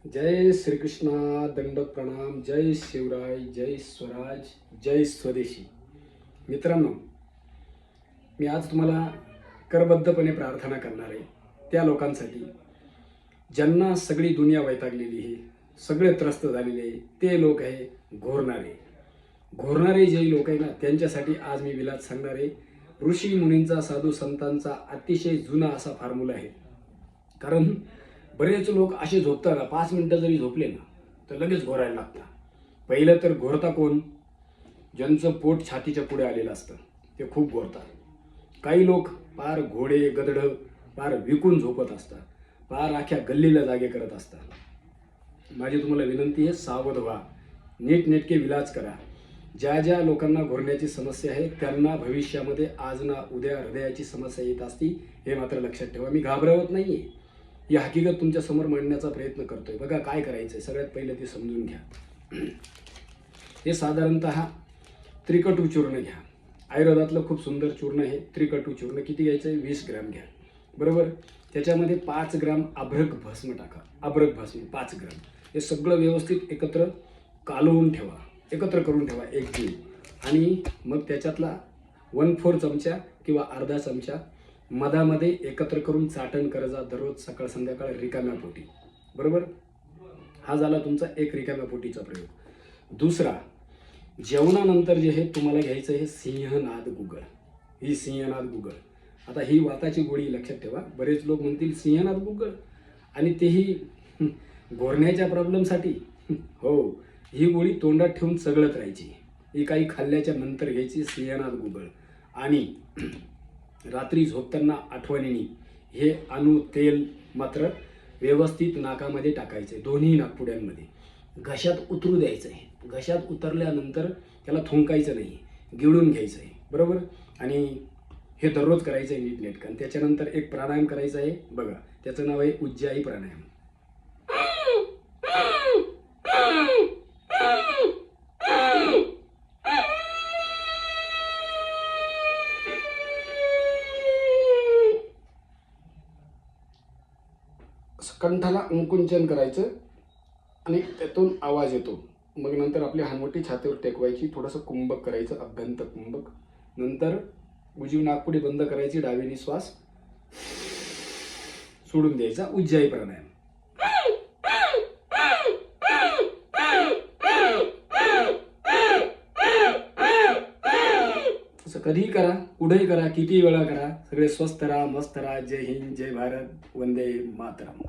जय श्रीकृष्ण, दंडक प्रणाम, जय शिवराय, जय स्वराज, जय स्वदेशी. मित्रांनो, मी आज तुम्हाला करबद्धपणे प्रार्थना करणार आहे त्या लोकांसाठी ज्यांना सगळी दुनिया वैतागलेली आहे, सगळे त्रस्त झालेले आहे. ते लोक आहे घोरणारे जे लोक आहे ना, त्यांच्यासाठी आज मी विलास सांगणार आहे. ऋषी मुनींचा, साधू संतांचा अतिशय जुना असा फॉर्म्युला आहे. कारण बरेच लोक असे झोपतात ना, 5 मिनिटं जरी झोपले ना तर लगेच घोरायला लागतात. पहिलं तर घोरता कोण? ज्यांचं पोट छातीच्या पुढे आलेलं असतं ते खूप घोरतात. काही लोक पार घोडे गदडं पार विकून झोपत असतात, पार अख्ख्या गल्लीला जागे करत असतात. माझी तुम्हाला विनंती आहे, सावध व्हा, नीटनेटके विलाज करा. ज्या ज्या लोकांना घोरण्याची समस्या आहे त्यांना भविष्यामध्ये आज ना उद्या हृदयाची समस्या येत असती, हे मात्र लक्षात ठेवा. मी घाबरवत नाहीये, ही हकीकत तुमच्या समोर मांडण्याचा प्रयत्न करतोय. बघा काय करायचंय, सगळ्यात पहिले ते समजून घ्या. हे साधारणतः त्रिकटू चूर्ण घ्या. आयुर्वेदातलं खूप सुंदर चूर्ण आहे त्रिकटू चूर्ण. किती घ्यायचं आहे? 20 ग्रॅम घ्या. बरोबर. त्याच्यामध्ये 5 ग्रॅम अभ्रक भस्म टाका. अभ्रक भस्म 5 ग्रॅम. हे सगळं व्यवस्थित एकत्र कालवून ठेवा, एकत्र करून ठेवा एक जीव. आणि मग त्याच्यातला 1/4 चमचा किंवा अर्धा चमचा मधामध्ये एकत्र करून चाटण करजा दररोज सकाळ संध्याकाळ रिकाम्या पोटी. बरोबर. हा झाला तुमचा एक रिकाम्या पोटीचा प्रयोग. दुसरा, जेवणानंतर जे हे तुम्हाला घ्यायचं आहे सिंहनाद गुगळ. ही सिंहनाद गुगळ. आता ही वाताची गोळी लक्षात ठेवा. बरेच लोक म्हणतील सिंहनाद गुगळ आणि तेही घोरण्याच्या प्रॉब्लेमसाठी. हो, ही गोळी तोंडात ठेवून चगळत राहायची. ही काही खाल्ल्याच्या नंतर घ्यायची सिंहनाद गुगळ. आणि रात्री झोपताना आठवणीने हे अणू तेल मात्र व्यवस्थित नाकामध्ये टाकायचे, दोन्ही नाकपुड्यांमध्ये. घशात उतरू द्यायचं आहे. घशात उतरल्यानंतर त्याला थुंकायचं नाही, गिळून घ्यायचं आहे. बरोबर. आणि हे दररोज करायचं आहे नीटनेटकं. त्याच्यानंतर एक प्राणायाम करायचा आहे बघा, त्याचं नाव आहे उज्जाई प्राणायाम. कंठाला अंकुंचन करायचं आणि त्यातून आवाज येतो. मग नंतर आपली हानवटी छातीवर टेकवायची, थोडंसं कुंभक करायचं, अभ्यंतर कुंभक. नंतर उजवी नाकपुडी बंद करायची, डावीने श्वास सोडून द्यायचा. उज्जाई प्राणायाम. असं कधीही करा, कुठेही करा, किती वेळा करा. सगळे स्वस्थ राहा, मस्त राहा. जय हिंद, जय भारत, वंदे मातरम.